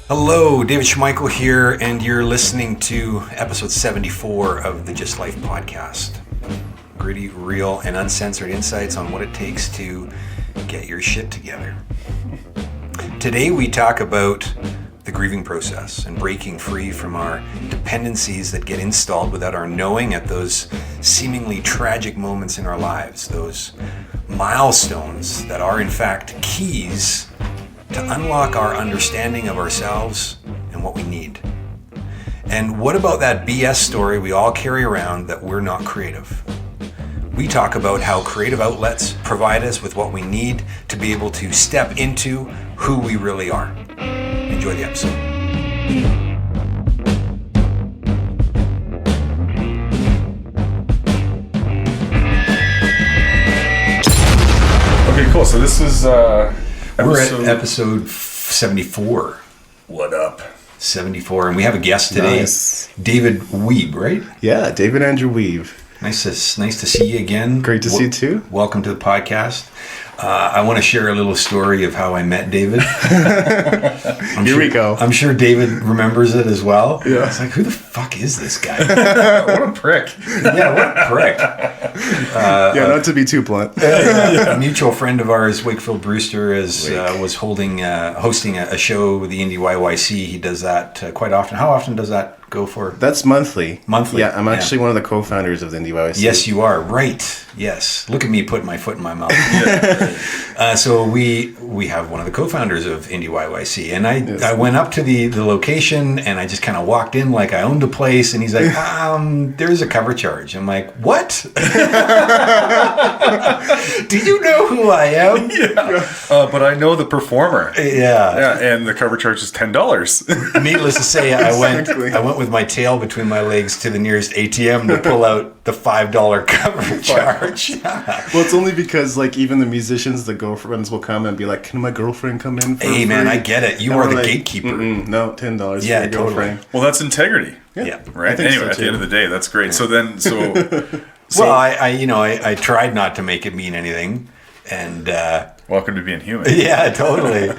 Hello, David Schmeichel here, and you're listening to episode 74 of the GYST Life Podcast. Gritty, real, and uncensored insights on what it takes to get your shit together. Today we talk about the grieving process and breaking free from our dependencies that get installed without our knowing at those seemingly tragic moments in our lives, those milestones that are in fact keys to unlock our understanding of ourselves and what we need. And what about that BS story we all carry around that we're not creative? We talk about how creative outlets provide us with what we need to be able to step into who we really are. Enjoy the episode. Okay, cool. So this is We're at episode 74. What up? 74, and we have a guest today, Nice. David Weibe, right? Yeah, David Andrew Weibe. Nice to see you again. Great to see you too. Welcome to the podcast. I want to share a little story of how I met David. Here we go. I'm sure David remembers it as well. Yeah. It's like, who the fuck is this guy? What a prick. Yeah, what a prick. Not to be too blunt. A mutual friend of ours, Wakefield Brewster, was hosting a show with the GYST. He does that quite often. How often does that go for? That's monthly. Monthly. Yeah, I'm actually one of the co-founders of the GYST. Yes, you are. Right. Yes. Look at me putting my foot in my mouth. So we have one of the co-founders of GYST, and I went up to the location, and I just kind of walked in like I owned the place, and he's like, there's a cover charge. I'm like, what? Do you know who I am? Yeah. But I know the performer. Yeah. Yeah, and the cover charge is $10. Needless to say, I went Exactly. with my tail between my legs to the nearest ATM to pull out the $5 cover charge. Well, it's only because like even the musicians, the girlfriends will come and be like, "Can my girlfriend come in for Hey, man, free?" I get it. You And are we're the like, gatekeeper. No, $10 Yeah, for your totally. girlfriend. Well, that's integrity. Yeah. Right? I think Anyway, so, at the end too. of the day, that's great. So Well, I tried not to make it mean anything, and welcome to being human. yeah, totally.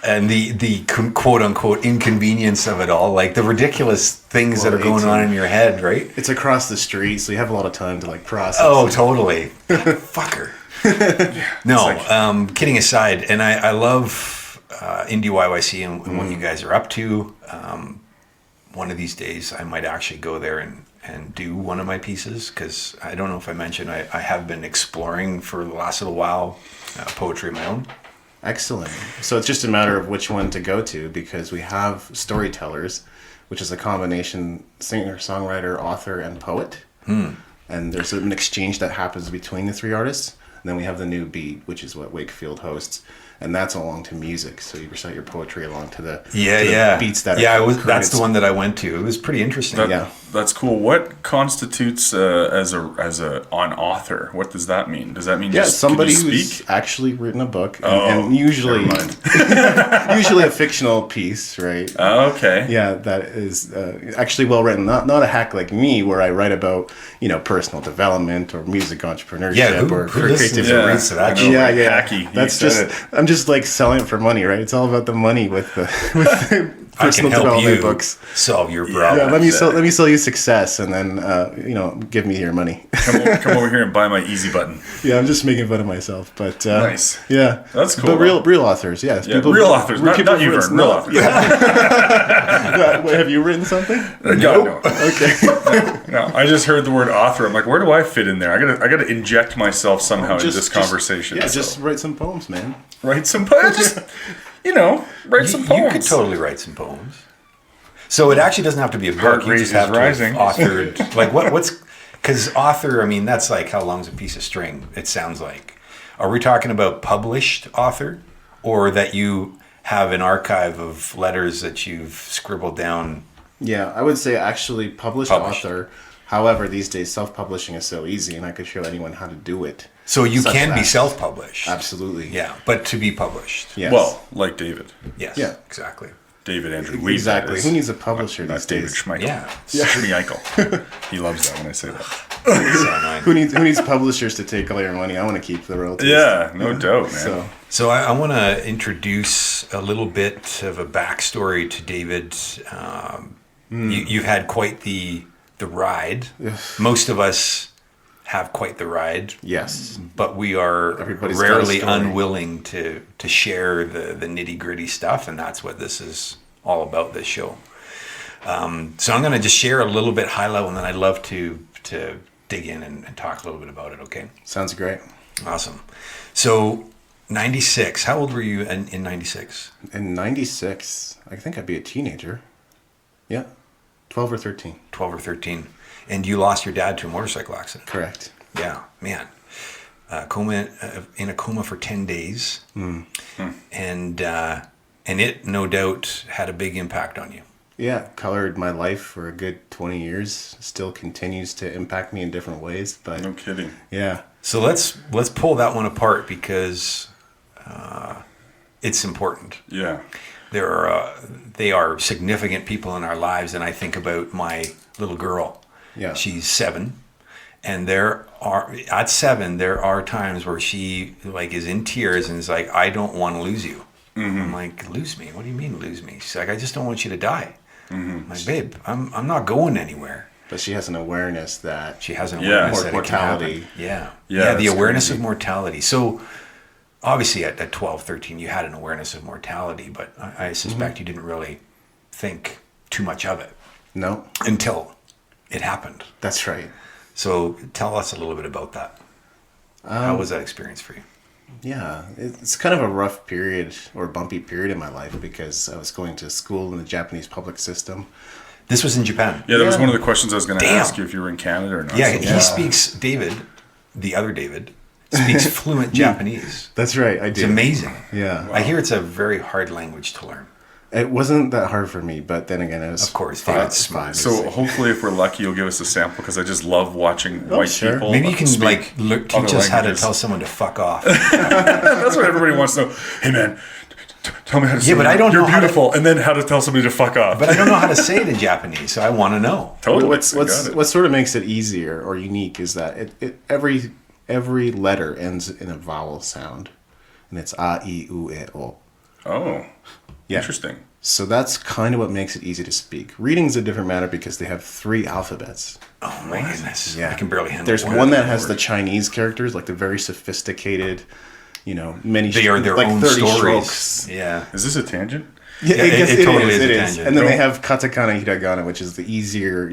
And the quote unquote inconvenience of it all, like the ridiculous things that are going on in your head, right? It's across the street, so you have a lot of time to like process. Oh, it. totally. Fucker. No, kidding aside, and I love GYST and what you guys are up to. One of these days, I might actually go there and do one of my pieces, because I don't know if I mentioned, I have been exploring for the last little while poetry of my own. Excellent. So it's just a matter of which one to go to, because we have storytellers, which is a combination singer, songwriter, author, and poet. And there's an exchange that happens between the three artists. And then we have the new beat, which is what Wakefield hosts. And that's along to music. So you recite your poetry along to the beats that are created. That's the one that I went to. It was pretty interesting. That's cool. What constitutes as an author? What does that mean? Does that mean just somebody can you who's speak? actually written a book, and usually usually a fictional piece, right? Oh, okay. Yeah, that is actually well written. Not a hack like me, where I write about personal development or music entrepreneurship Yeah, or who listens creativity. and reads to that shit? Yeah. Hacky. That's You just said I'm just like selling it for money, right? It's all about the money with the personal I can help development you books. solve your Yeah, problem. let me sell you success, and then give me your money. Come over here and buy my easy button. Yeah, I'm just making fun of myself, but Nice. Yeah, That's cool, But real authors, yes. Yeah, real authors, not you, Vern. Real authors. Wait, have you written something? No. Okay. No, I just heard the word author. I'm like, where do I fit in there? I gotta inject myself somehow into this conversation. Just write some poems, man. write some poems. Write some poems. You could totally write some poems. So it actually doesn't have to be a book. Heart You rate just is have to rising. have authored. Like what's because author? I mean, that's like how long's a piece of string? It sounds like. Are we talking about published author, or that you have an archive of letters that you've scribbled down? Yeah, I would say actually published author. However, these days self-publishing is so easy, and I could show anyone how to do it. So you can be self-published. Absolutely. Yeah, but to be published. Yes. Well, like David. Yes. Yeah. Exactly. David Andrew Weibe. Exactly. Who needs a publisher Not these David days? Schmeichel. Yeah. Schmeichel. He loves that when I say that. So annoying. Who needs publishers to take all your money? I want to keep the royalties. Yeah, no doubt, man. So I want to introduce a little bit of a backstory to David. You've had quite the ride. Most of us have quite the ride. Yes. But we are Everybody's got a rarely story. unwilling to share the nitty gritty stuff, and that's what this is all about, this show. So I'm going to just share a little bit high level, and then I'd love to dig in and talk a little bit about it, okay? Sounds great. Awesome. So 96, how old were you in 96? In 96, I think I'd be a teenager. Yeah. 12 or 13. 12 or 13. And you lost your dad to a motorcycle accident. Correct. Yeah, man. In a coma for 10 days. And it, no doubt, had a big impact on you. Yeah, colored my life for a good 20 years. Still continues to impact me in different ways, but No kidding. yeah. So let's pull that one apart because it's important. Yeah. They are significant people in our lives, and I think about my little girl. Yeah. She's 7, and at 7 there are times where she is in tears and is like, I don't want to lose you. I'm like, lose me? What do you mean lose me? She's like, I just don't want you to die. I'm like, babe, I'm not going anywhere. But she has an awareness that She has an awareness that it can mortality. happen. Yeah, Yeah, the that's awareness crazy. of mortality. So obviously at 12, 13, you had an awareness of mortality, but I suspect you didn't really think too much of it No, until it happened. that's right. So tell us a little bit about that. How was that experience for you? Yeah, it's kind of a rough period or bumpy period in my life because I was going to school in the Japanese public system. This was in Japan. Yeah, that was Yeah. one of the questions I was going to Damn. ask you if you were in Canada or not. Yeah, So- he speaks, David, the other David, speaks fluent Japanese. That's right, I do. It's amazing. Yeah. I hear it's a very hard language to learn. It wasn't that hard for me, but then again, it was Of course, five, David's smart. So hopefully, if we're lucky, you'll give us a sample because I just love watching white sure. people. Maybe you can speak teach other us how to languages. tell someone to fuck off. That's what everybody wants to know. Hey man, tell me how to say but I don't you're know how to- beautiful, and then how to tell somebody to fuck off. But I don't know how to say it in Japanese, so I want to know. Totally. What's I got it. what sort of makes it easier or unique is that every letter ends in a vowel sound, and it's a, I, U, E, O. Oh, Yeah. interesting. So that's kind of what makes it easy to speak. Reading's a different matter because they have 3 alphabets. Oh my goodness. Yeah. I can barely handle There's one. one that has the Chinese characters, like the very sophisticated, many. They are their like own 30 stories. strokes. Yeah. Is this a tangent? Yeah, Yeah, I guess it totally is a It is. tangent. And then they No. have katakana, hiragana, which is the easier,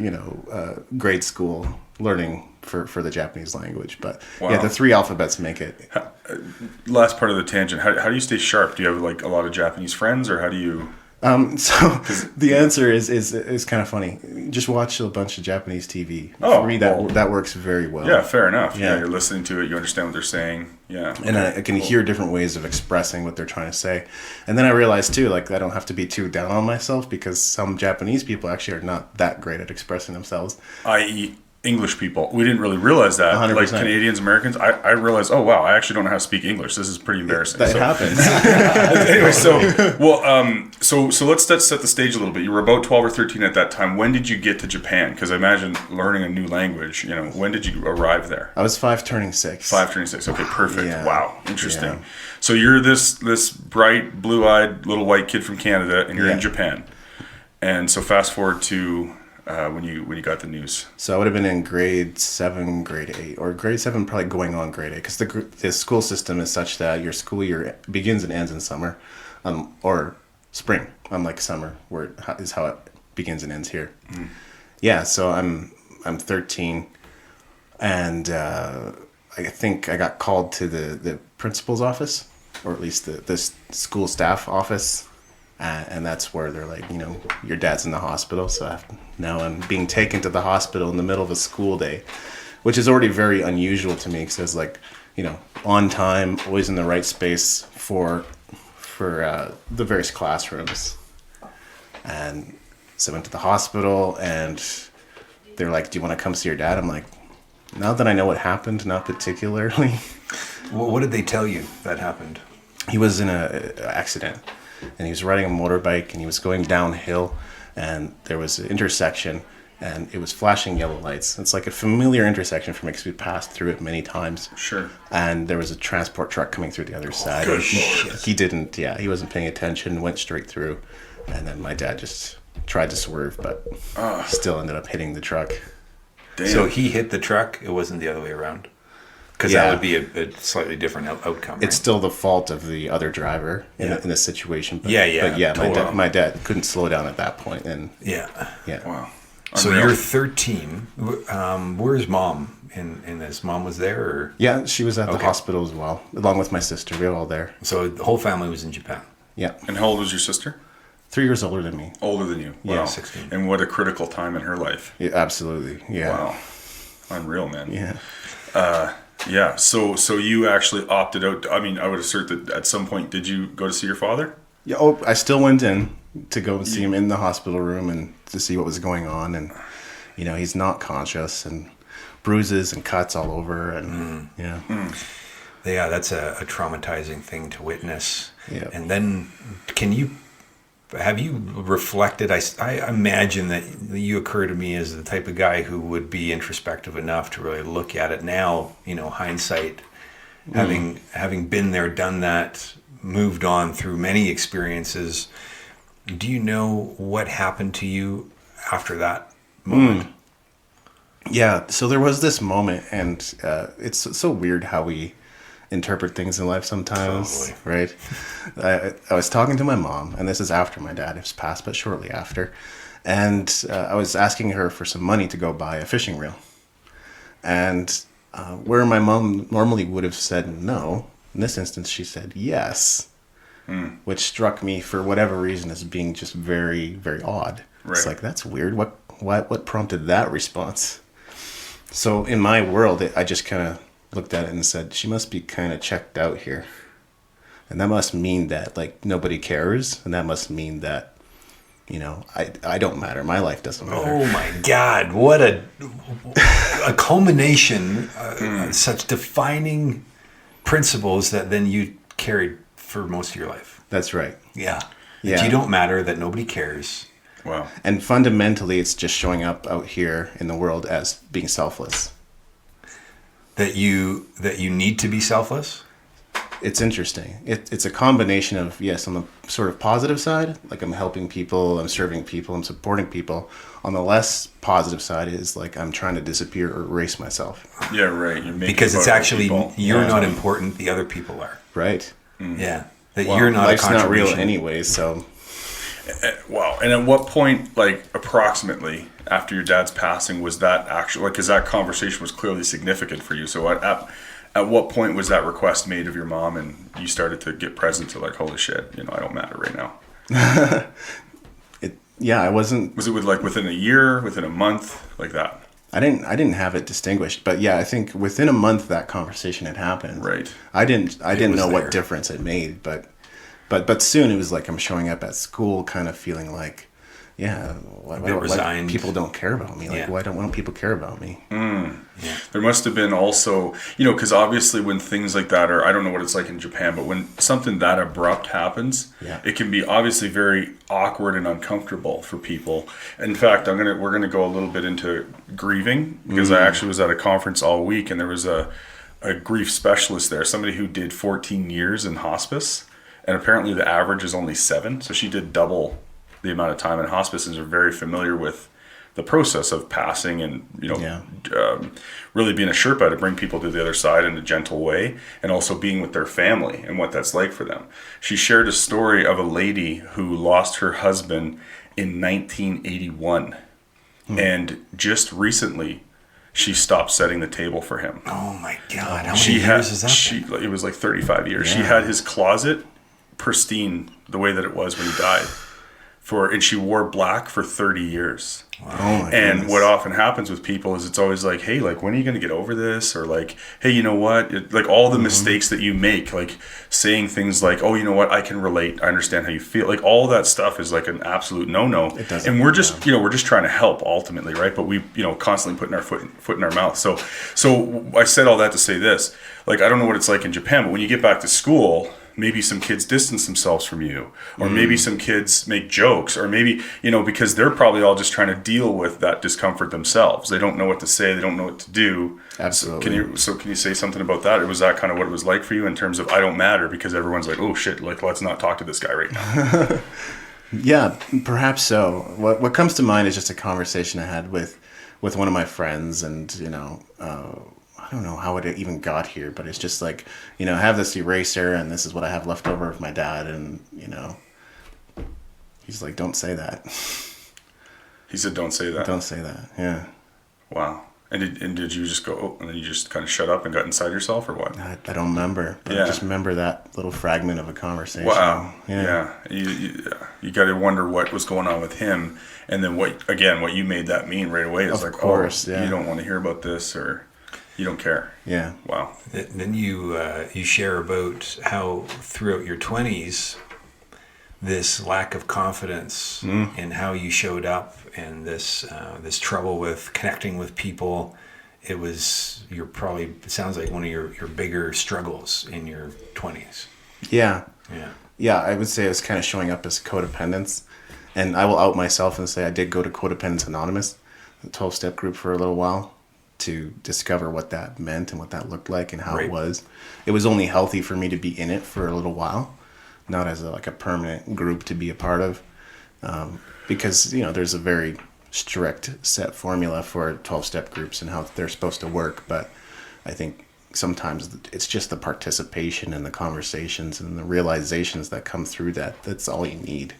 grade school learning for the Japanese language. But Wow. yeah, the 3 alphabets make it. Last part of the tangent. How do you stay sharp? Do you have like a lot of Japanese friends, or how do you? So the answer is kind of funny. Just watch a bunch of Japanese TV. Oh, For me, well. that works very well. Yeah, fair enough. Yeah, Yeah. you're listening to it. You understand what they're saying. Yeah. And I can hear different ways of expressing what they're trying to say. And then I realized too, I don't have to be too down on myself because some Japanese people actually are not that great at expressing themselves. i.e. English people. We didn't really realize that. 100%. Like Canadians, Americans, I realized, oh wow, I actually don't know how to speak English. This is pretty embarrassing. That So- happens. anyway, so let's set the stage a little bit. You were about 12 or 13 at that time. When did you get to Japan? Because I imagine learning a new language, when did you arrive there? I was 5 turning 6. 5 turning 6. Okay, perfect. Yeah. Wow, interesting. Yeah. So you're this bright, blue-eyed little white kid from Canada, and you're in Yeah. Japan. And so fast forward to when you got the news. So I would have been in grade 7, grade 8, or grade 7 probably going on grade 8, because the school system is such that your school year begins and ends in summer, or spring, unlike summer, where is how it begins and ends here. Mm. Yeah, so I'm 13, and I think I got called to the principal's office, or at least the school staff office. And that's where they're like, your dad's in the hospital. So now I'm being taken to the hospital in the middle of a school day, which is already very unusual to me because it's like, on time, always in the right space for the various classrooms. And so I went to the hospital and they're like, do you want to come see your dad? I'm like, now that I know what happened, not particularly. What did they tell you that happened? He was in an accident. and he was riding a motorbike, and he was going downhill, and there was an intersection, and it was flashing yellow lights. It's like a familiar intersection for me because we passed through it many times. Sure. And there was a transport truck coming through the other side. good He didn't, he wasn't paying attention, went straight through. And then my dad just tried to swerve, but still ended up hitting the truck. Damn. So he hit the truck. It wasn't the other way around. Because that would be a slightly different outcome. Right? It's still the fault of the other driver in this situation. But, totally. my dad couldn't slow down at that point. And yeah. Wow. So Unreal. you're 13. Where's mom in this? Mom was there? Or? Yeah, she was at the hospital as well, along with my sister. We were all there. So the whole family was in Japan. Yeah. And how old was your sister? 3 years older than me. Older than you. Wow. Yeah, 16. And what a critical time in her life. Yeah, absolutely. Yeah. Wow. Unreal, man. Yeah. Yeah. So you actually opted out. I mean, I would assert that at some point, did you go to see your father? Yeah. Oh, I still went in to go see him in the hospital room and to see what was going on. And, he's not conscious and bruises and cuts all over. And, Yeah, that's a traumatizing thing to witness. Yeah. And then have you reflected? I imagine that you occur to me as the type of guy who would be introspective enough to really look at it now, hindsight, having been there, done that, moved on through many experiences. Do you know what happened to you after that moment? Yeah. So there was this moment, and it's so weird how we interpret things in life sometimes, right? I was talking to my mom, and this is after my dad has passed, but shortly after. And I was asking her for some money to go buy a fishing reel. And where my mom normally would have said no, in this instance, she said yes, which struck me for whatever reason as being just very, very odd. Right. It's like, that's weird. What prompted that response? So in my world, I just kind of looked at it and said, she must be kind of checked out here. And that must mean that, nobody cares. And that must mean that, I don't matter. My life doesn't matter. Oh my God! What a culmination, such defining principles that then you carried for most of your life. That's right. Yeah. Yeah. That you don't matter. That nobody cares. Wow. And fundamentally, it's just showing up out here in the world as being selfless. That you need to be selfless. It's interesting. It's a combination of, yes, on the sort of positive side, like I'm helping people, I'm serving people, I'm supporting people. On the less positive side is like I'm trying to disappear or erase myself. Yeah, right. You're making Because it's about other actually people. you're not important. The other people are. Right. Yeah. That Well, you're not life's a not real contribution. anyway, so... Wow. And at what point, approximately after your dad's passing, was that actually, because that conversation was clearly significant for you. So at what point was that request made of your mom and you started to get present to holy shit, I don't matter right now? I wasn't... Was it within a year, within a month, like that? I didn't have it distinguished, but yeah, I think within a month that conversation had happened. Right. I didn't know there. what difference it made, but soon it was like I'm showing up at school kind of feeling like, why resigned. people don't care about me? Why don't people care about me? There must have been also, because obviously when things like that are, I don't know what it's like in Japan, but when something that abrupt happens, it can be obviously very awkward and uncomfortable for people. In fact, we're gonna go a little bit into grieving, because I actually was at a conference all week, and there was a grief specialist there, somebody who did 14 years in hospice, and apparently the average is only 7, so she did double the amount of time in hospice and are very familiar with the process of passing and, really being a Sherpa to bring people to the other side in a gentle way, and also being with their family and what that's like for them. She shared a story of a lady who lost her husband in 1981. And just recently, she stopped setting the table for him. Oh my God! How many years is that? It was 35 years. Yeah. She had his closet pristine the way that it was when he died. And she wore black for 30 years. Wow. Oh my And goodness. what often happens with people is it's always like, hey, when are you going to get over this? Or hey, you know what? All the mistakes that you make, saying things like, oh, you know what? I can relate. I understand how you feel. All that stuff is an absolute no-no. It doesn't. And we're just, we're just trying to help ultimately, right? But we, constantly putting our foot in our mouth. So I said all that to say this, I don't know what it's like in Japan, but when you get back to school, maybe some kids distance themselves from you, or maybe some kids make jokes, or maybe, because they're probably all just trying to deal with that discomfort themselves. They don't know what to say. They don't know what to do. Absolutely. So can you say something about that? Or was that kind of what it was like for you in terms of, I don't matter, because everyone's like, oh shit, like, let's not talk to this guy right now. Yeah, perhaps so. What comes to mind is just a conversation I had with one of my friends, and I don't know how it even got here, but it's just like, I have this eraser, and this is what I have left over of my dad, and he's like, don't say that. He said, don't say that. Don't say that. Yeah. Wow. And did you just go, oh, and then you just kind of shut up and got inside yourself, or what? I don't remember, but I just remember that little fragment of a conversation. Wow. Yeah. You got to wonder what was going on with him, and then what you made that mean right away is, of like, course, you don't want to hear about this, or you don't care. Yeah. Wow. Then you share about how throughout your 20s, this lack of confidence in how you showed up, and this trouble with connecting with people, it sounds like one of your bigger struggles in your 20s. Yeah, I would say it's kind of showing up as codependence, and I will out myself and say I did go to Codependence Anonymous, the 12-step group, for a little while to discover what that meant and what that looked like and how it was. It was only healthy for me to be in it for a little while, not as a permanent group to be a part of, because there's a very strict set formula for 12-step groups and how they're supposed to work. But I think sometimes it's just the participation and the conversations and the realizations that come through that's all you need.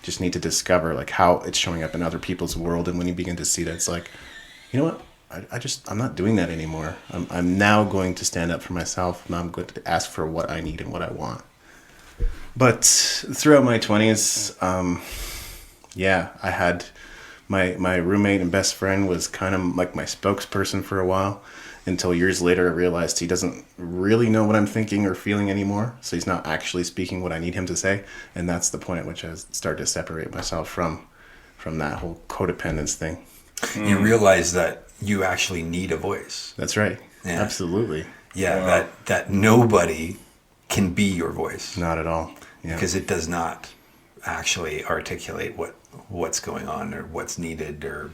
Just need to discover how it's showing up in other people's world, and when you begin to see that, it's like, you know what, I'm not doing that anymore. I'm now going to stand up for myself, and I'm going to ask for what I need and what I want. But throughout my 20s, I had my roommate and best friend was kind of like my spokesperson for a while, until years later I realized he doesn't really know what I'm thinking or feeling anymore. So he's not actually speaking what I need him to say. And that's the point at which I started to separate myself from that whole codependence thing. You realize that you actually need a voice. That's right. Yeah. Absolutely. Yeah, wow. that nobody can be your voice. Not at all. Yeah. Because it does not actually articulate what's going on, or what's needed, or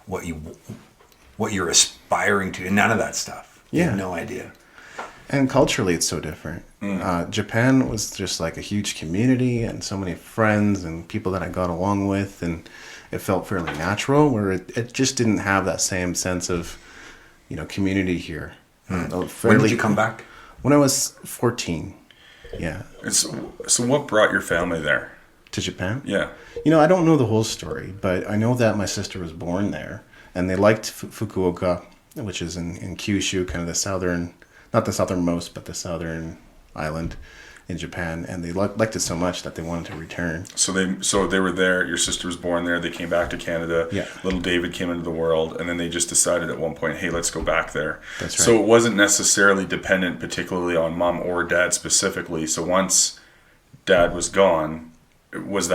what you're aspiring to, and none of that stuff. You have no idea. And culturally, it's so different. Japan was just like a huge community, and so many friends and people that I got along with, and it felt fairly natural, where it just didn't have that same sense of, community here. When did you come back? When I was 14. Yeah. So what brought your family there? To Japan? Yeah. I don't know the whole story, but I know that my sister was born there, and they liked Fukuoka, which is in Kyushu, kind of the southern, not the southernmost, but the southern island in Japan, and they liked it so much that they wanted to return. So they were there. Your sister was born there. They came back to Canada. Yeah. Little David came into the world, and then they just decided at one point, hey, let's go back there. That's right. So it wasn't necessarily dependent particularly on mom or dad specifically. So once dad was gone, was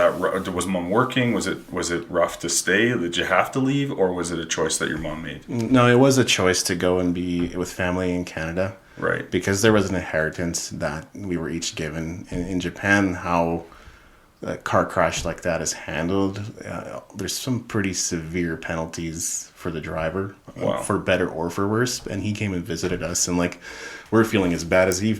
mom working? Was it rough to stay? Did you have to leave, or was it a choice that your mom made? No, it was a choice to go and be with family in Canada. Right. Because there was an inheritance that we were each given. In Japan, how a car crash like that is handled, there's some pretty severe penalties for the driver, for better or for worse. And he came and visited us, and we're feeling as bad as he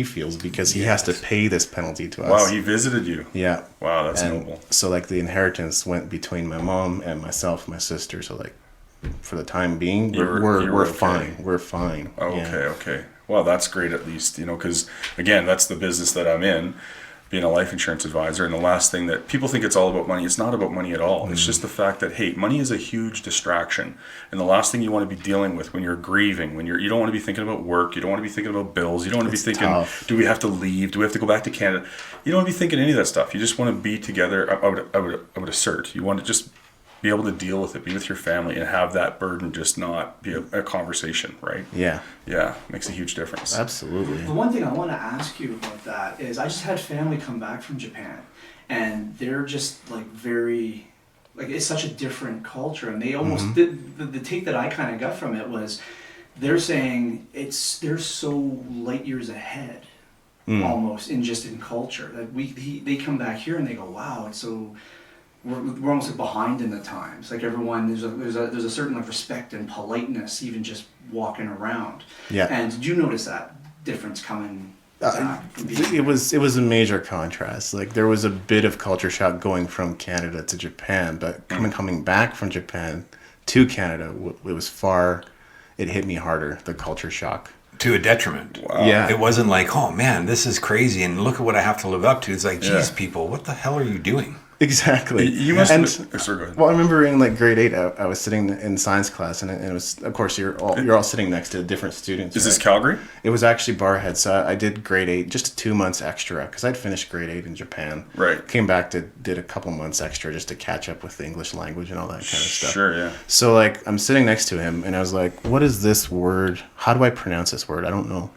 feels, because he has to pay this penalty to us. Wow, he visited you. Yeah. Wow, that's noble. So the inheritance went between my mom and myself, my sister. So for the time being, we're okay. Fine. We're fine. Okay. Well, that's great, at least, because again, that's the business that I'm in, being a life insurance advisor. And the last thing that people think it's all about money, it's not about money at all. It's just the fact that, hey, money is a huge distraction. And the last thing you want to be dealing with when you're grieving, you don't want to be thinking about work, you don't want to be thinking about bills, you don't want to be thinking, tough. Do we have to leave? Do we have to go back to Canada? You don't want to be thinking any of that stuff. You just want to be together. I would assert, you want to just be able to deal with it, be with your family, and have that burden just not be a conversation, right? Yeah. Yeah, makes a huge difference. Absolutely. The one thing I want to ask you about that is, I just had family come back from Japan, and they're just very, it's such a different culture, and they almost, the take that I kind of got from it was, they're saying they're so light years ahead almost in culture. That they come back here and they go, wow, it's so we're almost like behind in the times. Like everyone, there's a certain like respect and politeness even just walking around. Yeah. And did you notice that difference coming back? It was a major contrast. Like there was a bit of culture shock going from Canada to Japan, but coming back from Japan to Canada, it hit me harder, the culture shock. To a detriment. Wow. Yeah. It wasn't like, oh man, this is crazy and look at what I have to live up to. It's like, geez, people, what the hell are you doing? Exactly. You must and, go ahead. Well, I remember in like grade 8, I was sitting in science class, and it was, of course, you're all sitting next to different students. Is this Calgary? It was actually Barrhead, so I did grade 8, just 2 months extra, because I'd finished grade 8 in Japan. Right. Came back did a couple months extra just to catch up with the English language and all that kind of stuff. Sure, yeah. So like I'm sitting next to him, and I was like, "What is this word? How do I pronounce this word? I don't know."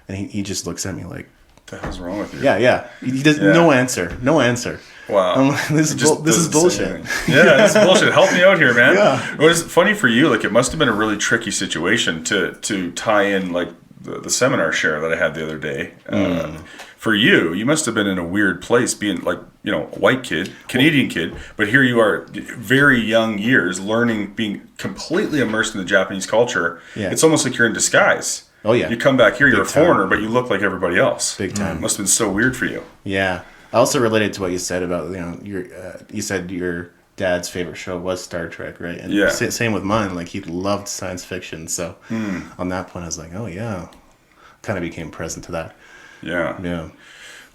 And he just looks at me like, What the hell's wrong with you? Yeah. He does no answer. Wow. I'm like, this is bullshit. Yeah, this is bullshit. Help me out here, man. Yeah. What is funny for you? Like, it must have been a really tricky situation to tie in like the seminar share that I had the other day. For you must have been in a weird place, being like, a white kid, Canadian kid, but here you are, very young years, learning, being completely immersed in the Japanese culture. Yeah. It's almost like you're in disguise. Oh yeah. You come back here, you're a Big time. foreigner, but you look like everybody else. Big time. Must have been so weird for you. Yeah. I also related to what you said about you said your dad's favorite show was Star Trek, right? And Yeah. Same with mine. Like he loved science fiction, so on that point, I was like, oh yeah, kind of became present to that. Yeah. Yeah.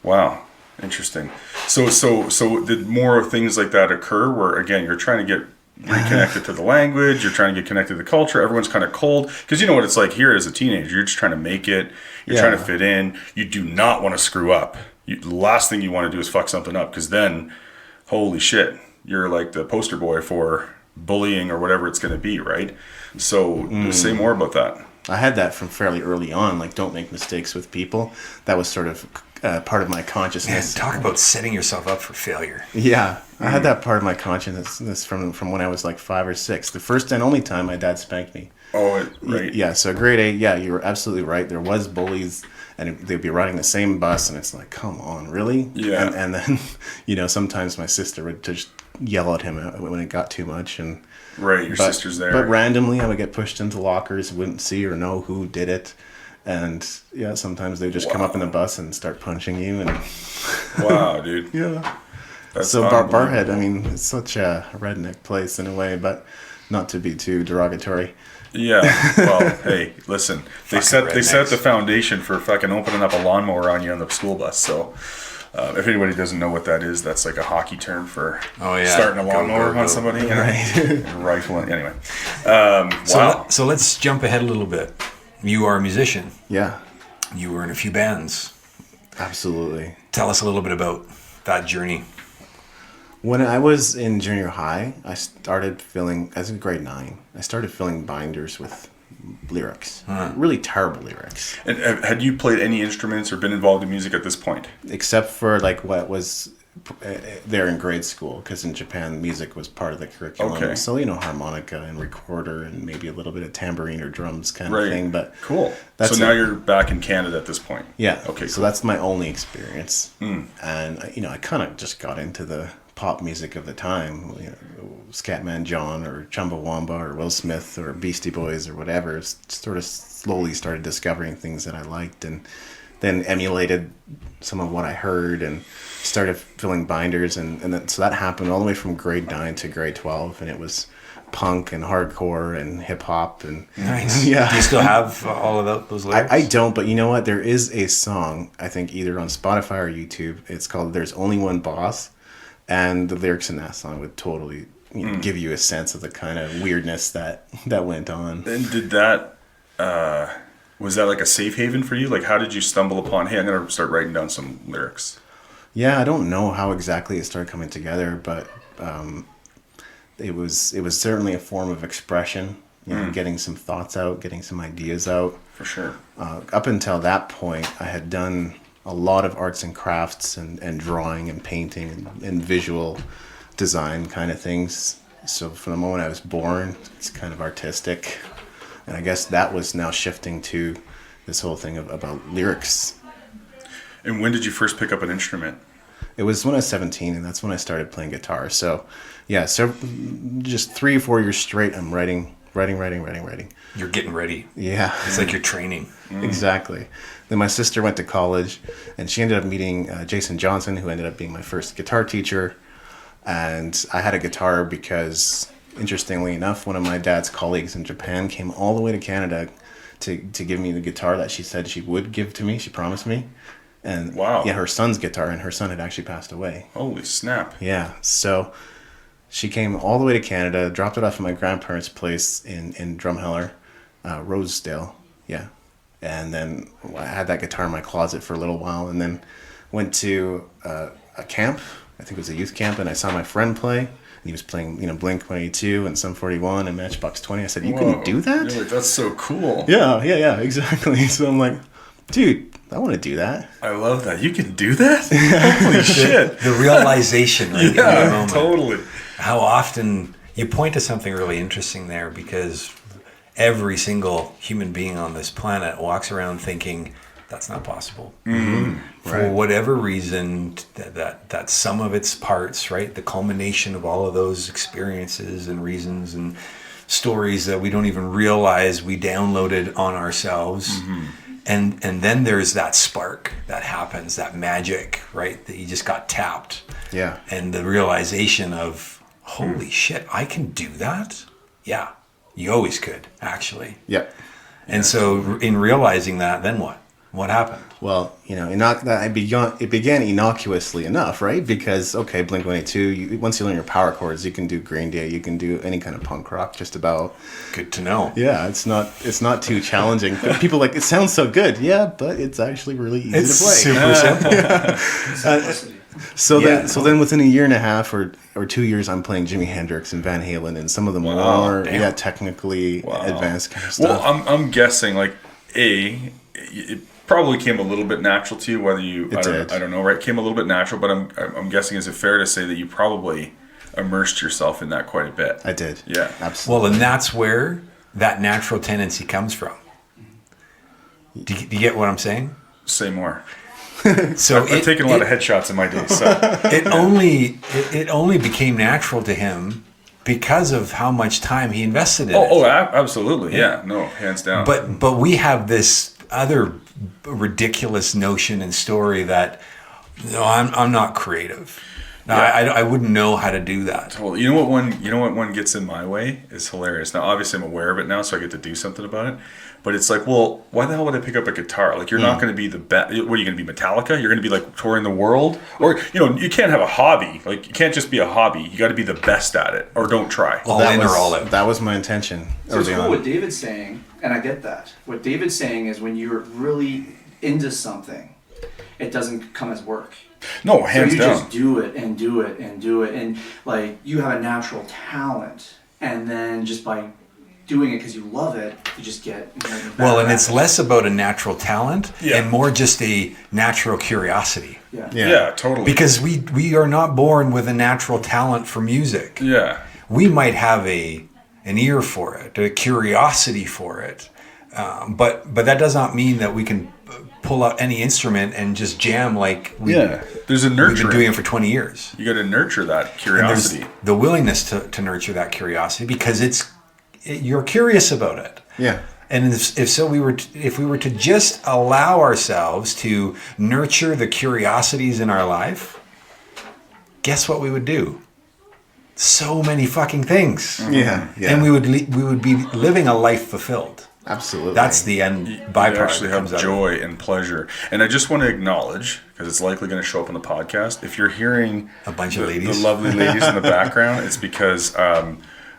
Wow. Interesting. So did more things like that occur where, again, you're trying to get reconnected to the language, you're trying to get connected to the culture, everyone's kind of cold, because you know what it's like here as a teenager, you're just trying to make it, you're trying to fit in, you do not want to screw up. The last thing you want to do is fuck something up, because then, holy shit, you're like the poster boy for bullying or whatever it's going to be, right? So say more about that. I had that from fairly early on, like don't make mistakes with people. That was sort of part of my Man, consciousness. talk about setting yourself up for failure. Yeah, I had that part of my consciousness from when I was like 5 or 6. The first and only time my dad spanked me. Oh, right. Yeah, so grade 8, yeah, you were absolutely right. There was bullies, and they'd be riding the same bus, and it's like, come on, really? Yeah. And then, sometimes my sister would just yell at him when it got too much. Right, your sister's there. But randomly, I would get pushed into lockers, wouldn't see or know who did it. And, yeah, sometimes they would just come up in the bus and start punching you. And Wow, dude. yeah. That's So unbelievable. Barrhead, I mean, it's such a redneck place in a way, but not to be too derogatory. Yeah. Well, hey, listen. They set rednecks. the foundation for fucking opening up a lawnmower on you on the school bus. So, if anybody doesn't know what that is, that's like a hockey term for starting a Go, lawnmower go, on go. somebody. Right. Rifling. Anyway. So, Wow. so let's jump ahead a little bit. You are a musician. Yeah, You were in a few bands. absolutely. Tell us a little bit about that journey. When I was in junior high, I started as in grade 9, I started filling binders with lyrics. Really terrible lyrics. And had you played any instruments or been involved in music at this point? Except for like what was there in grade school, because in Japan music was part of the curriculum. Okay. So, harmonica and recorder and maybe a little bit of tambourine or drums kind Right. of thing. But Cool. That's So now it. you're back in Canada at this point. yeah. Okay, So cool. that's my only experience. And, I kind of just got into the pop music of the time, Scatman John or Chumbawamba or Will Smith or Beastie Boys or whatever. Sort of slowly started discovering things that I liked, and then emulated some of what I heard and started filling binders, and then, so that happened all the way from grade 9 to grade 12, and it was punk and hardcore and hip hop and Nice. Yeah. Do you still have all of those lyrics? I don't, but you know what? There is a song, I think either on Spotify or YouTube. It's called "There's Only One Boss," and the lyrics in that song would totally give you a sense of the kind of weirdness that went on. And did that, was that like a safe haven for you? Like, how did you stumble upon, hey, I'm going to start writing down some lyrics? Yeah, I don't know how exactly it started coming together, but it was certainly a form of expression. Getting some thoughts out, getting some ideas out. For sure. Up until that point, I had done a lot of arts and crafts and drawing and painting and visual design kind of things. So from the moment I was born, it's kind of artistic. And I guess that was now shifting to this whole thing about lyrics. And when did you first pick up an instrument? It was when I was 17, and that's when I started playing guitar. So, yeah, so just 3 or 4 years straight, I'm writing. You're getting ready. Yeah. It's like you're training. Exactly. Then my sister went to college, and she ended up meeting Jason Johnson, who ended up being my first guitar teacher. And I had a guitar because, interestingly enough, one of my dad's colleagues in Japan came all the way to Canada to give me the guitar that she said she would give to me. She promised me. And wow. Yeah, her son's guitar, and her son had actually passed away. Holy snap. Yeah, so she came all the way to Canada, dropped it off at my grandparents' place in Drumheller, Rosedale, yeah. And then I had that guitar in my closet for a little while, and then went to a camp, I think it was a youth camp, and I saw my friend play. And he was playing, Blink-182 and Sum 41 and Matchbox 20. I said, you couldn't do that? You're like, that's so cool. Yeah, exactly. So I'm like, dude, I want to do that. I love that. You can do that? Holy shit. The realization, right? In the Yeah, moment. totally. How often you point to something really interesting there, because every single human being on this planet walks around thinking that's not possible. Mm-hmm. For Right. whatever reason, that sum of its parts, right? The culmination of all of those experiences and reasons and stories that we don't even realize we downloaded on ourselves. Mm-hmm. And then there's that spark that happens, that magic, right? That you just got tapped. Yeah. And the realization of, holy shit, I can do that? Yeah, you always could, actually. Yeah. And so in realizing that, then what? What happened? Well, it began innocuously enough, right? Because, okay, Blink-182, once you learn your power chords, you can do Green Day, you can do any kind of punk rock, just about. Good to know. Yeah, it's not too challenging. But people are like, it sounds so good. Yeah, but it's actually really easy It's to play. super simple. Simplicity. So then within a year and a half or 2 years, I'm playing Jimi Hendrix and Van Halen and some of the more technically advanced kind of stuff. Well, I'm guessing like it probably came a little bit natural to you, whether you I don't know, right? It came a little bit natural, but I'm guessing, is it fair to say that you probably immersed yourself in that quite a bit? I did. Yeah. Absolutely. Well, and that's where that natural tendency comes from. Do you get what I'm saying? Say more. So I've taken a lot of headshots in my day, so it only became natural to him because of how much time he invested in it. Oh, absolutely. Yeah. No, hands down. But we have this other ridiculous notion and story that I'm not creative. No, I wouldn't know how to do that. Well, you know what one gets in my way is hilarious. Now, obviously, I'm aware of it now, so I get to do something about it. But it's like, well, why the hell would I pick up a guitar? Like, you're not going to be the best. What are you going to be, Metallica? You're going to be like touring the world, or you can't have a hobby. Like, you can't just be a hobby. You got to be the best at it, or don't try. All in or all out. That was my intention. So it's cool what David's saying, and I get that. What David's saying is when you're really into something, it doesn't come as work. No, hands so you down. just do it and do it and do it, and like you have a natural talent, and then just by doing it because you love it, you just get well, and it's less about a natural talent Yeah. and more just a natural curiosity. Yeah, totally. Because we are not born with a natural talent for music. Yeah. We might have an ear for it, a curiosity for it, but that does not mean that we can pull out any instrument and just jam like there's a nurturing. we've been doing it for 20 years. You got to nurture that And curiosity. there's the willingness to nurture that curiosity because you're curious about it. Yeah. And if we were to just allow ourselves to nurture the curiosities in our life, guess what we would do? So many fucking things. Yeah. And we would be living a life fulfilled. Absolutely. That's the end byproduct. You actually that comes have out joy and pleasure. And I just want to acknowledge, because it's likely going to show up on the podcast, if you're hearing A bunch of ladies. the lovely ladies in the background, it's because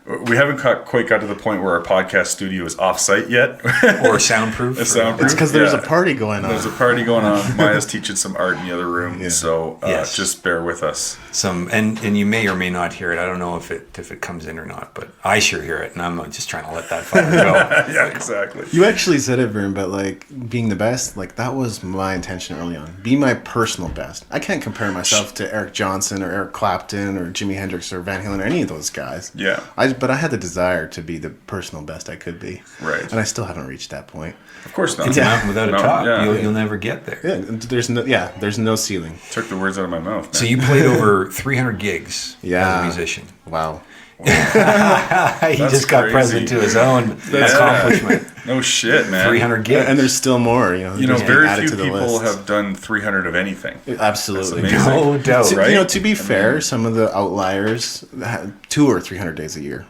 we haven't quite got to the point where our podcast studio is off-site yet. or soundproof. It's soundproof. It's because there's a party going on. There's a party going on. Maya's teaching some art in the other room, so Yes. just bear with us. And you may or may not hear it. I don't know if it comes in or not, but I sure hear it, and I'm not just trying to let that fire go. Yeah, exactly. You actually said it, Vern, but like being the best, like that was my intention early on. Be my personal best. I can't compare myself to Eric Johnson or Eric Clapton or Jimi Hendrix or Van Halen or any of those guys. Yeah. I but I had the desire to be the personal best I could be. Right. And I still haven't reached that point. Of course not. It's a mountain without a top. Yeah. You'll never get there. Yeah, there's no ceiling. Took the words out of my mouth, man. So you played over 300 gigs as a musician. Wow. He just got crazy. present to his own accomplishment. No shit, man. 300 gigs. And there's still more, there's very added few to the people list. have done 300 of anything. Absolutely. That's amazing. No doubt. Right? To be fair, some of the outliers had 200 or 300 days a year,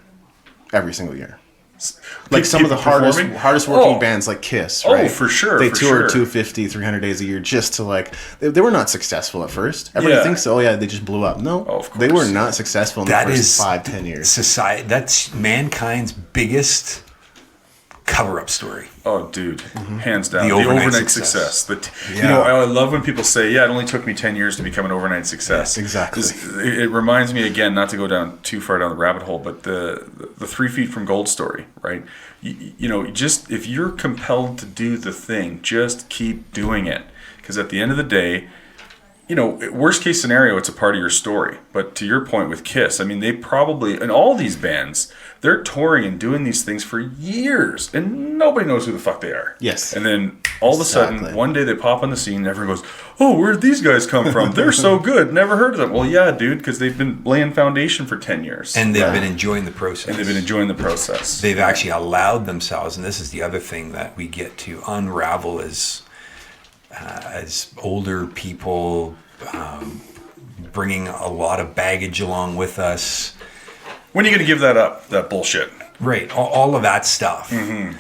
every single year. Like some of the hardest working bands, like KISS, right? Oh, for sure. They for toured sure. 250, 300 days a year just to they were not successful at first. Everybody thinks, they just blew up. No, of course. they were not successful in the first 5-10 years. Society. That's mankind's biggest cover-up story. Oh, dude, hands down. The The overnight overnight success. success. I love when people say, it only took me 10 years to become an overnight success. Yes, exactly. 'Cause it reminds me, again, not to go down too far down the rabbit hole, but the 3 feet from gold story, right? Just if you're compelled to do the thing, just keep doing it. Because at the end of the day, worst case scenario, it's a part of your story. But to your point with KISS, I mean, they probably, and all these bands, they're touring and doing these things for years, and nobody knows who the fuck they are. Yes. And then all of a sudden, one day they pop on the scene, and everyone goes, "Oh, where'd these guys come from? They're so good. Never heard of them." Well, yeah, dude, because they've been laying foundation for 10 years. And they've been enjoying the process. They've actually allowed themselves, and this is the other thing that we get to unravel as older people, bringing a lot of baggage along with us. When are you going to give that up, that bullshit? Right, all of that stuff. Mm-hmm.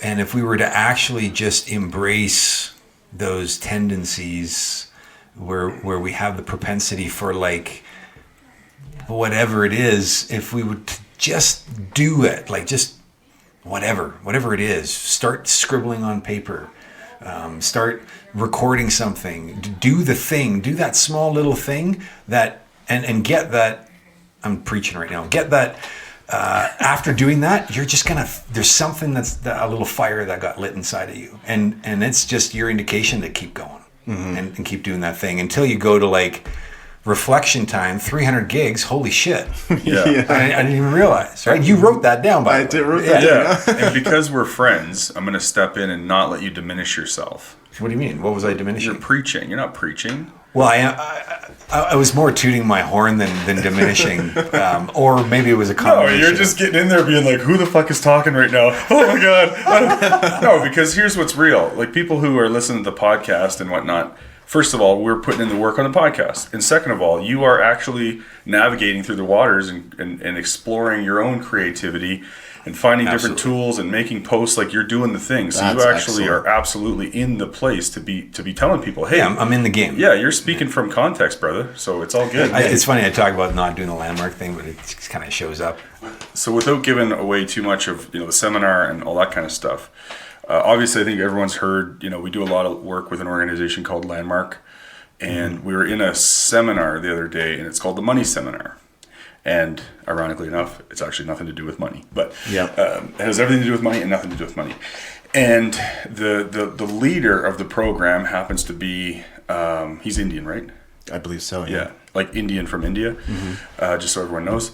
And if we were to actually just embrace those tendencies where we have the propensity for whatever it is, if we would just do it, just whatever it is, start scribbling on paper, start recording something, do the thing, do that small little thing and get that. I'm preaching right now. Get that. After doing that, you're just there's something that's a little fire that got lit inside of you, and it's just your indication to keep going and keep doing that thing until you go to reflection time. 300 gigs. Holy shit! Yeah. I didn't even realize. Right? You wrote that down, by the way. wrote that down. Yeah. And because we're friends, I'm going to step in and not let you diminish yourself. What do you mean? What was I diminishing? You're preaching. You're not preaching. Well, I was more tooting my horn than diminishing, or maybe it was a combination. No, you're just getting in there being like, who the fuck is talking right now? Oh my God. No, because here's what's real. People who are listening to the podcast and whatnot, first of all, we're putting in the work on the podcast. And second of all, you are actually navigating through the waters and exploring your own creativity and finding different tools and making posts you're doing the thing. So you actually are absolutely in the place to be telling people, hey, I'm in the game. Yeah, you're speaking from context, brother. So it's all good. It's funny I talk about not doing the landmark thing, but it just kind of shows up. So without giving away too much of the seminar and all that kind of stuff, obviously I think everyone's heard, we do a lot of work with an organization called Landmark, and we were in a seminar the other day, and it's called the Money Seminar. And ironically enough, it's actually nothing to do with money, but it has everything to do with money and nothing to do with money. And the leader of the program happens to be, he's Indian, right? I believe so. Yeah, like Indian from India, just so everyone knows.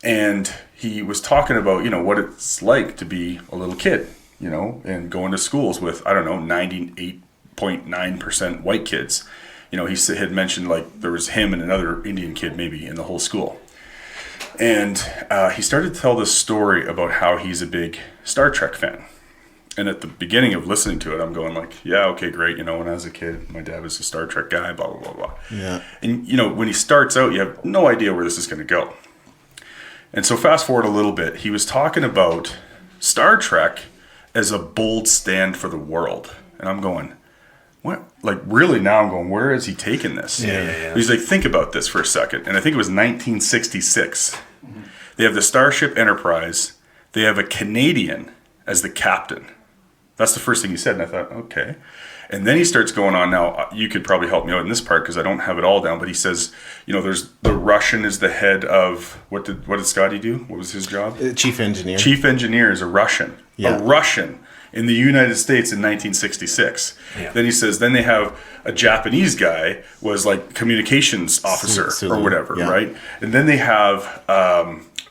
And he was talking about, what it's like to be a little kid, and going to schools with, 98.9% white kids. He had mentioned there was him and another Indian kid maybe in the whole school. And he started to tell this story about how he's a big Star Trek fan. And at the beginning of listening to it, I'm going yeah, okay, great. When I was a kid, my dad was a Star Trek guy, blah, blah, blah, blah. Yeah. And, when he starts out, you have no idea where this is going to go. And so fast forward a little bit, he was talking about Star Trek as a bold stand for the world. And I'm going, what? Really now I'm going, where is he taking this? Yeah. He's think about this for a second. And I think it was 1966. They have the Starship Enterprise. They have a Canadian as the captain. That's the first thing he said. And I thought, okay. And then he starts going on. Now, you could probably help me out in this part because I don't have it all down. But he says, there's the Russian is the head of, what did Scotty do? What was his job? Chief engineer. Chief engineer is a Russian. Yeah. A Russian in the United States in 1966. Yeah. Then he says, then they have a Japanese guy was communications officer or whatever, right? And then they have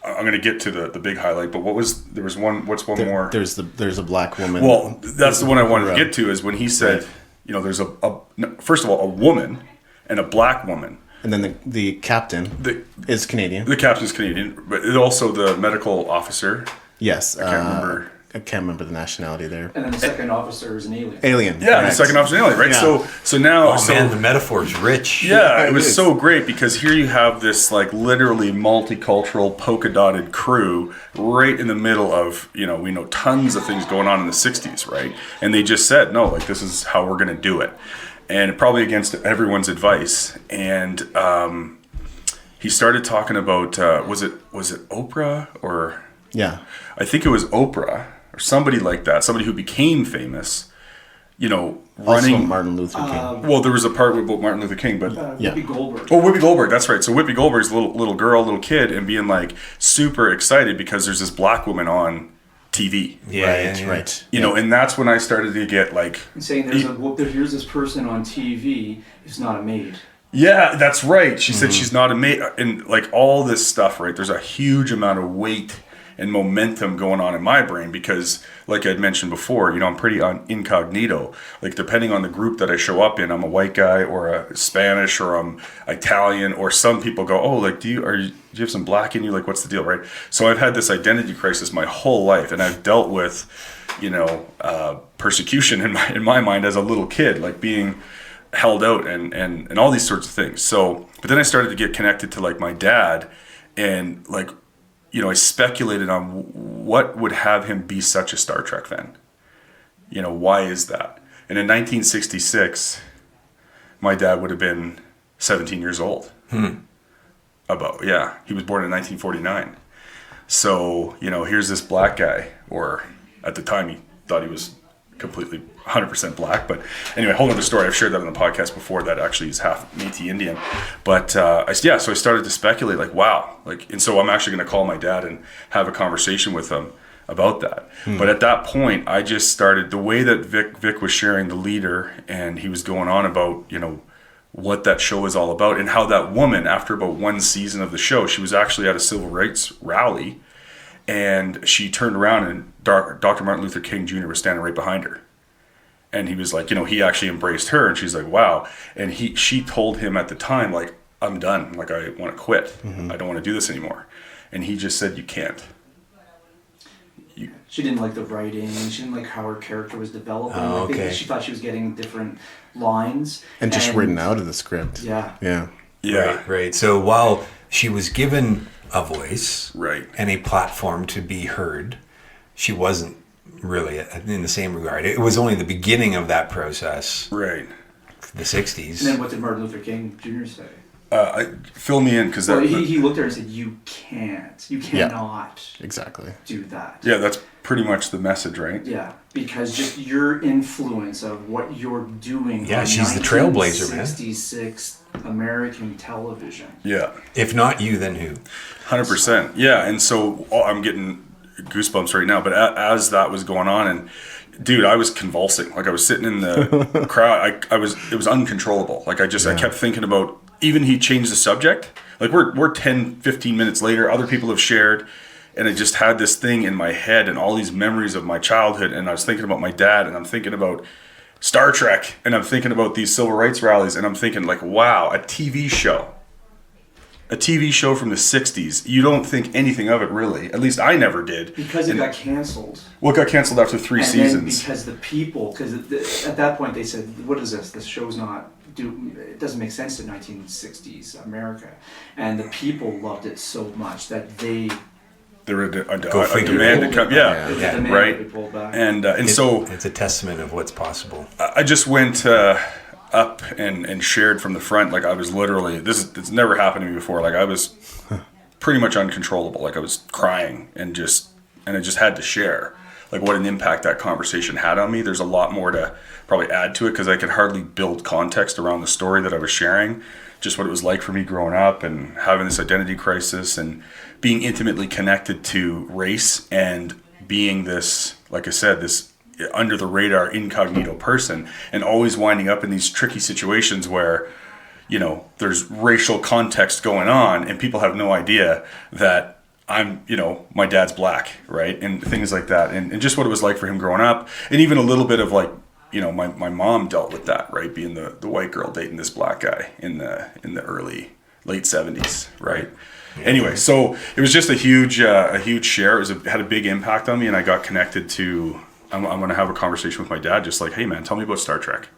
I'm going to get to the big highlight, but what's one more? There's a black woman. Well, that's the one I wanted to get to, is when he said, you know, there's first of all, a woman and a black woman. And then the captain is Canadian. The captain's Canadian, but also the medical officer. Yes. I can't remember the nationality there. And then the second officer is an alien. Alien. Yeah, the second officer is an alien, right? Yeah. So now... Oh, man, the metaphor is rich. Yeah, it was so great, because here you have this like literally multicultural polka dotted crew right in the middle of, you know, we know tons of things going on in the 60s, right? And they just said, no, like, this is how we're going to do it. And probably against everyone's advice. And he started talking about, was it Oprah or... Yeah. I think it was Oprah or somebody like that, somebody who became famous, you know, running... Also Martin Luther King. Well, there was a part about Martin Luther King, but... Whoopi Goldberg. Oh, Whoopi Goldberg, that's right. So Whoopi Goldberg's a little girl, little kid, and being like super excited because there's this black woman on TV. Yeah, Right. You know, and that's when I started to get like... And saying here's this person on TV who's not a maid. Yeah, that's right. She said she's not a maid. And like all this stuff, right? There's a huge amount of weight and momentum going on in my brain because, like I'd mentioned before, you know, I'm pretty incognito. Like, depending on the group that I show up in, I'm a white guy or a Spanish or I'm Italian, or some people go, oh, like, do you have some black in you? Like, what's the deal, right? So I've had this identity crisis my whole life, and I've dealt with, you know, persecution in my mind as a little kid, like being held out and all these sorts of things. So, but then I started to get connected to like my dad, and like, you know, I speculated on what would have him be such a Star Trek fan. You know, why is that? And in 1966, my dad would have been 17 years old. He was born in 1949. So, you know, here's this black guy, or at the time he thought he was completely 100% black, but anyway, whole other story. I've shared that on the podcast before, that actually is half Métis Indian. But so I started to speculate, like, wow, like, and so I'm actually going to call my dad and have a conversation with him about that. But at that point, I just started, the way that Vic was sharing The Leader, and he was going on about, you know, what that show is all about, and how that woman, after about one season of the show, she was actually at a civil rights rally, and she turned around and Dr. Martin Luther King Jr. was standing right behind her. And he was like, you know, he actually embraced her, and she's like, wow. And she told him at the time, like, I'm done. Like, I want to quit. I don't want to do this anymore. And he just said, you can't. She didn't like the writing. She didn't like how her character was developing. Oh, I think okay. she thought she was getting different lines. And just written out of the script. Yeah. Yeah. Right. So while she was given a voice, Right, and a platform to be heard, she wasn't really in the same regard. It was only the beginning of that process. right. The 60s. And then what did Martin Luther King Jr. say? Fill me in, because he looked at her and said, you cannot Exactly. do that. yeah, that's pretty much the message, right? Yeah, because just your influence of what you're doing. Yeah, on she's the trailblazer, man. 1966 American television. Yeah, If not you, then who? 100%. Yeah, and so I'm getting goosebumps right now. But as that was going on, and dude, I was convulsing. Like, I was sitting in the crowd. It was uncontrollable. Like, I kept thinking about, even he changed the subject. Like, we're 10, 15 minutes later, other people have shared, and I just had this thing in my head and all these memories of my childhood, and I was thinking about my dad, and I'm thinking about Star Trek, and I'm thinking about these civil rights rallies, and I'm thinking, like, wow, a TV show from the 60s. You don't think anything of it, really. At least I never did. Because it got canceled. Well, it got canceled after 3 seasons. Then because the people, because at that point they said, what is this? This show's not, it doesn't make sense in 1960s America. And the people loved it so much that there were a demand to come. Yeah. And so it's a testament of what's possible. I just went up and shared from the front. Like, I was literally, it's never happened to me before. Like, I was pretty much uncontrollable. Like, I was crying and I just had to share, like, what an impact that conversation had on me. There's a lot more to probably add to it, because I could hardly build context around the story that I was sharing, just what it was like for me growing up and having this identity crisis and being intimately connected to race and being this, like I said, this under the radar incognito person, and always winding up in these tricky situations where, you know, there's racial context going on and people have no idea that I'm, my dad's black, right? And things like that. And just what it was like for him growing up. And even a little bit of like, my mom dealt with that, right? Being the white girl dating this black guy in the late 70s, right? Yeah. Anyway, so it was just a huge share. It had a big impact on me, and I got connected to, I'm going to have a conversation with my dad, just like, hey man, tell me about Star Trek.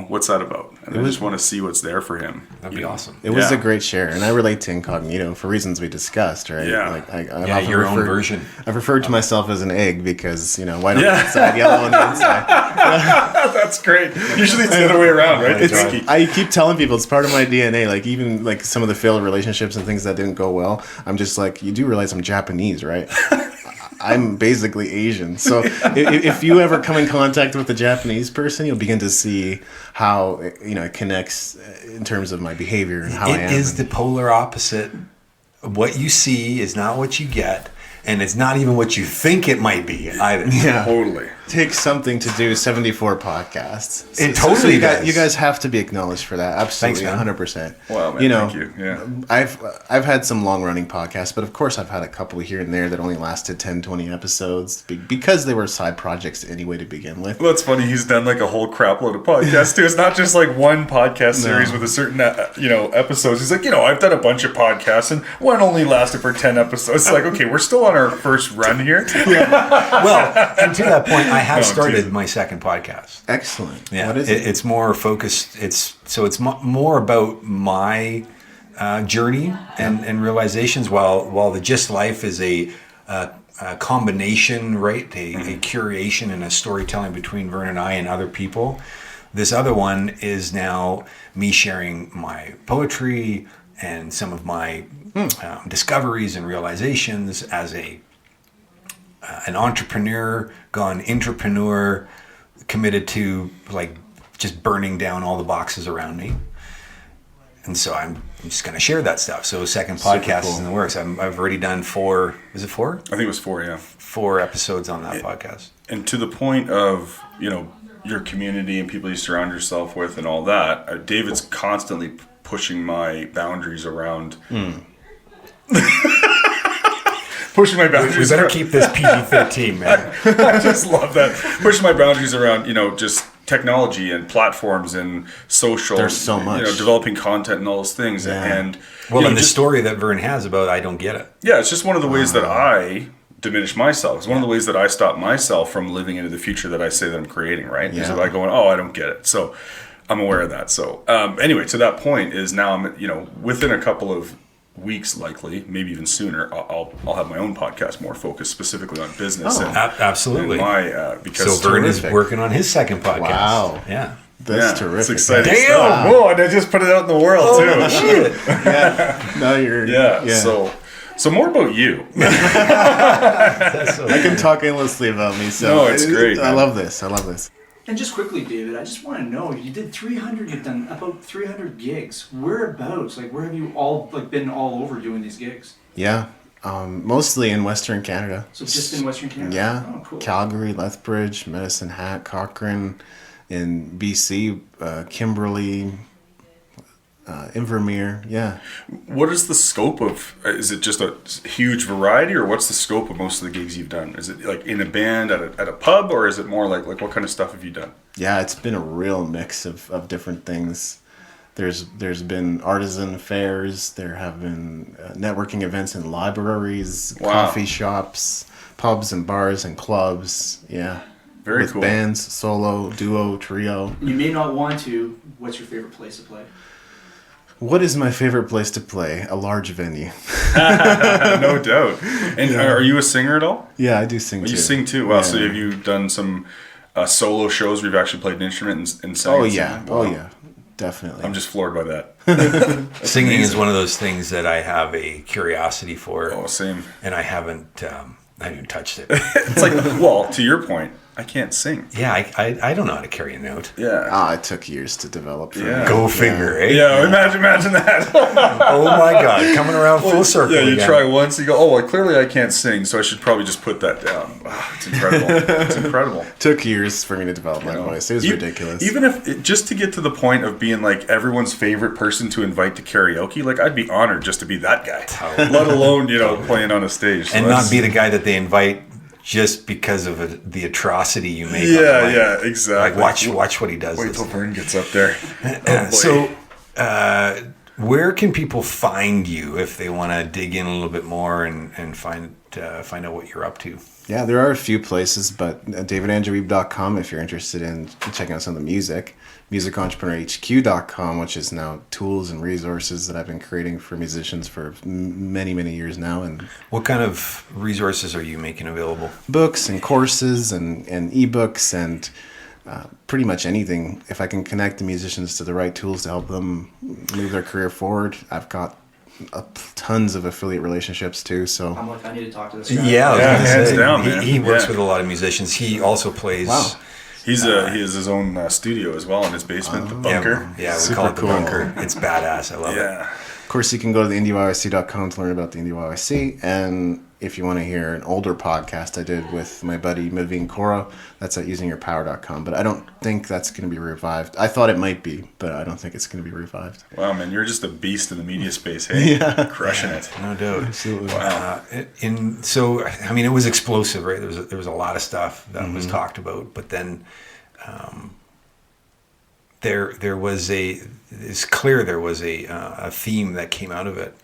What's that about? And I just want to see what's there for him. That'd be awesome. It was a great share, and I relate to Incognito for reasons we discussed, right? Yeah. Like, your own version. I've referred to myself as an egg because, white on the inside, yellow on the inside. That's great. Usually it's the other way around, right? I keep telling people it's part of my DNA. Like, even like some of the failed relationships and things that didn't go well, I'm just like, you do realize I'm Japanese, right? I'm basically Asian. So if you ever come in contact with a Japanese person, you'll begin to see how it connects in terms of my behavior and how I am. It is the polar opposite. What you see is not what you get, and it's not even what you think it might be either. Yeah, totally. It takes something to do 74 podcasts. It totally does. You guys have to be acknowledged for that. Absolutely, Thanks, 100%. Wow, man, thank you. Yeah. I've had some long running podcasts, but of course I've had a couple here and there that only lasted 10, 20 episodes because they were side projects anyway to begin with. Well, it's funny. He's done like a whole crap load of podcasts too. It's not just like one podcast series with a certain episodes. He's like, I've done a bunch of podcasts and one only lasted for 10 episodes. It's like, okay, we're still on our first run here. Well, and to that point, I have started my second podcast. Excellent. Yeah, what is it? It's more focused. It's more about my journey and realizations. While the GYST Life is a combination, right? A curation and a storytelling between Vern and I and other people. This other one is now me sharing my poetry and some of my discoveries and realizations as an entrepreneur gone intrapreneur, committed to like just burning down all the boxes around me. And so I'm just going to share that stuff. So second podcast is in the works. I've already done 4. Is it 4? I think it was 4, yeah. 4 episodes on that podcast. And to the point of, your community and people you surround yourself with and all that, David's constantly pushing my boundaries around... Pushing my boundaries. We better keep this PG-13, man. I just love that. Pushing my boundaries around, just technology and platforms and social. There's so much. Developing content and all those things. Yeah. And the story that Vern has about I don't get it. Yeah, it's just one of the ways that I diminish myself. It's one of the ways that I stop myself from living into the future that I say that I'm creating, right? Because if I go, I don't get it. So I'm aware of that. So anyway, to that point is now I'm, within a couple of weeks, likely, maybe even sooner, I'll have my own podcast more focused specifically on business. Absolutely. Because so Vern is working on his second podcast. Wow. Yeah. That's terrific. It's exciting. Damn! Stuff. Whoa, and I just put it out in the world too. Shit. Yeah. No, you're. Yeah. So more about you. I can talk endlessly about me. So no, it's great. I love this. And just quickly, David, I just want to know, you've done about 300 gigs. Whereabouts? Like, where have you all been all over doing these gigs? Yeah. Mostly in Western Canada. So just in Western Canada? Yeah. Oh, cool. Calgary, Lethbridge, Medicine Hat, Cochrane, in BC, Kimberley, Invermere. Yeah. What is the scope of, is it just a huge variety, or what's the scope of most of the gigs you've done? Is it like in a band at a pub, or is it more like what kind of stuff have you done? Yeah, it's been a real mix of different things. There's been artisan fairs. There have been networking events in libraries, coffee shops, pubs and bars and clubs. Yeah. Very With cool. bands, solo, duo, trio. You may not want to. What's your favorite place to play? What is my favorite place to play? A large venue. No doubt. And are you a singer at all? Yeah, I do sing too. You sing too? Wow. Yeah. So have you done some solo shows where you've actually played an instrument and sang? Oh yeah. Wow. Oh yeah. Definitely. I'm just floored by that. Singing is one of those things that I have a curiosity for. Oh, same. And I haven't touched it. It's like, well, to your point, I can't sing. Yeah, I don't know how to carry a note. Yeah. It took years to develop. Yeah. Go figure, eh? Yeah, imagine that. Oh my God, coming around full circle. Yeah, you again. try once, you go, oh, well, clearly I can't sing, so I should probably just put that down. It's incredible. It's incredible. Took years for me to develop my voice. It was ridiculous. Even if, just to get to the point of being like everyone's favorite person to invite to karaoke, like I'd be honored just to be that guy. Let alone, playing on a stage. So and not be the guy that they invite just because of the atrocity you make. Yeah, exactly. Like watch what he does. Wait till Vern gets up there. So, where can people find you if they want to dig in a little bit more and find out what you're up to? Yeah, there are a few places, but davidandrewweeb.com if you're interested in checking out some of the music. MusicEntrepreneurHQ.com, which is now tools and resources that I've been creating for musicians for many, many years now. And what kind of resources are you making available? books and courses and ebooks and pretty much anything. If I can connect the musicians to the right tools to help them move their career forward, I've got tons of affiliate relationships too. So I'm like, I need to talk to this guy. Yeah, hands down, man. He works Yeah. with a lot of musicians. He also plays. Wow. He has his own studio as well in his basement, the bunker. Yeah, we Super call it the cool. bunker. It's badass. I love it. Yeah. of course you can go to the IndieYYC.com to learn about the IndieYYC. And if you want to hear an older podcast I did with my buddy Maveen Kora, that's at usingyourpower.com. But I don't think that's going to be revived. I thought it might be, but I don't think it's going to be revived. Wow, man, you're just a beast in the media space, hey? Yeah. Crushing it. No doubt. Absolutely. Wow. So I mean, it was explosive, right? There was a lot of stuff that was talked about, but then it's clear there was a theme that came out of it.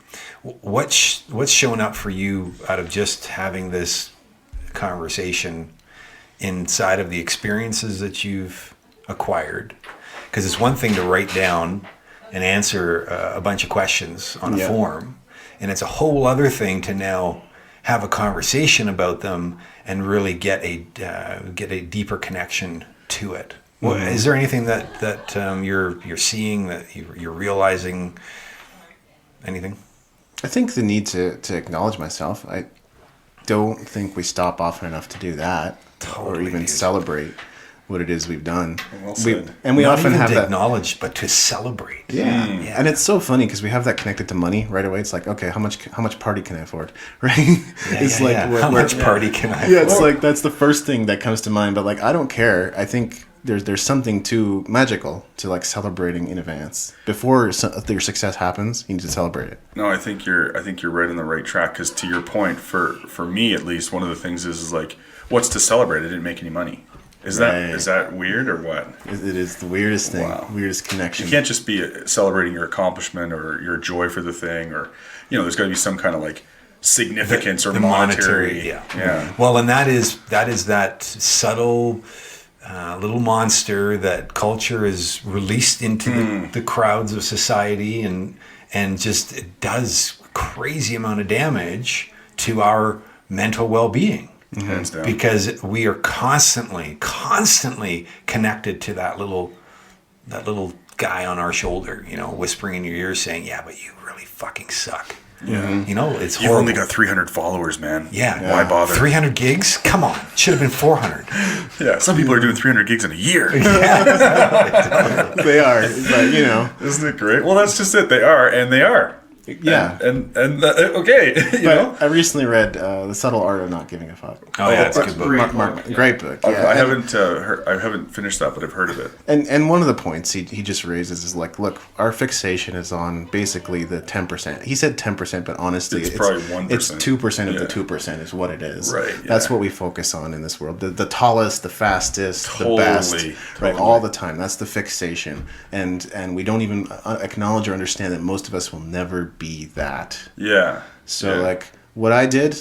What's shown up for you out of just having this conversation inside of the experiences that you've acquired? Because it's one thing to write down and answer a bunch of questions on a form, and it's a whole other thing to now have a conversation about them and really get a deeper connection to it. Well, is there anything that you're seeing, that you're realizing? Anything? I think the need to acknowledge myself. I don't think we stop often enough to do that, Totally, or even dude. celebrate what it is we've done. Well said. We Not often even have to that. acknowledge, but to celebrate. Yeah. Yeah. And it's so funny because we have that connected to money right away. It's like, okay, how much party can I afford, right? It's like how much party can I? Yeah, it's like that's the first thing that comes to mind. But like, I don't care. I think there's something too magical to like celebrating in advance before your success happens. You need to celebrate it. No, I think you're right on the right track. Because to your point, for me at least, one of the things is like, what's to celebrate? I didn't make any money. Is that weird or what? It is the weirdest thing, Wow. weirdest connection. You can't just be celebrating your accomplishment or your joy for the thing, or there's got to be some kind of like significance or The monetary. yeah. Well, and that is that subtle little monster that culture is released into the crowds of society, and just it does crazy amount of damage to our mental well-being. Hands down. Because we are constantly connected to that little guy on our shoulder, whispering in your ear saying, "Yeah, but you really fucking suck." Yeah. It's You've horrible. only got 300 followers, man. Yeah. Why bother? 300 gigs? Come on. Should have been 400. Yeah. Some people are doing 300 gigs in a year. They are, but Isn't it great? Well, that's just it. They are, and they are. yeah. And okay, But I recently read The Subtle Art of Not Giving a Fuck. Oh, yeah, it's a good book. Great book. Yeah. I haven't finished that, but I've heard of it. And one of the points he just raises is like, look, our fixation is on basically the 10%. He said 10%, but honestly, It's probably 1%. It's 2% of Yeah. the 2% is what it is. Right, That's yeah. what we focus on in this world. The tallest, the fastest, Totally, the best, right? totally. All the time. That's the fixation, and we don't even acknowledge or understand that most of us will never be that. Yeah. So Yeah. like what I did,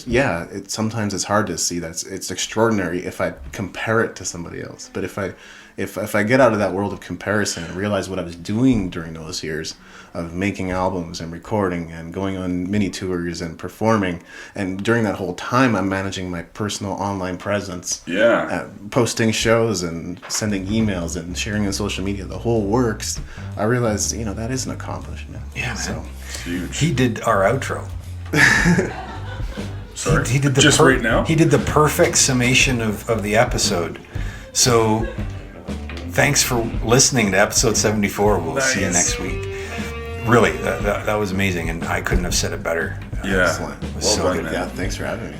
sometimes it's hard to see that it's extraordinary if I compare it to somebody else. But if I get out of that world of comparison and realize what I was doing during those years of making albums and recording and going on mini tours and performing, and during that whole time I'm managing my personal online presence, posting shows and sending emails and sharing on social media, the whole works. I realized, that is an accomplishment. Yeah, man. So It's huge. He did our outro. Sorry. He did the just right now. He did the perfect summation of the episode. So, thanks for listening to episode 74. We'll see you next week. Really, that was amazing, and I couldn't have said it better. Yeah. Excellent. It was Well so done, good. man. Yeah, thanks for having me.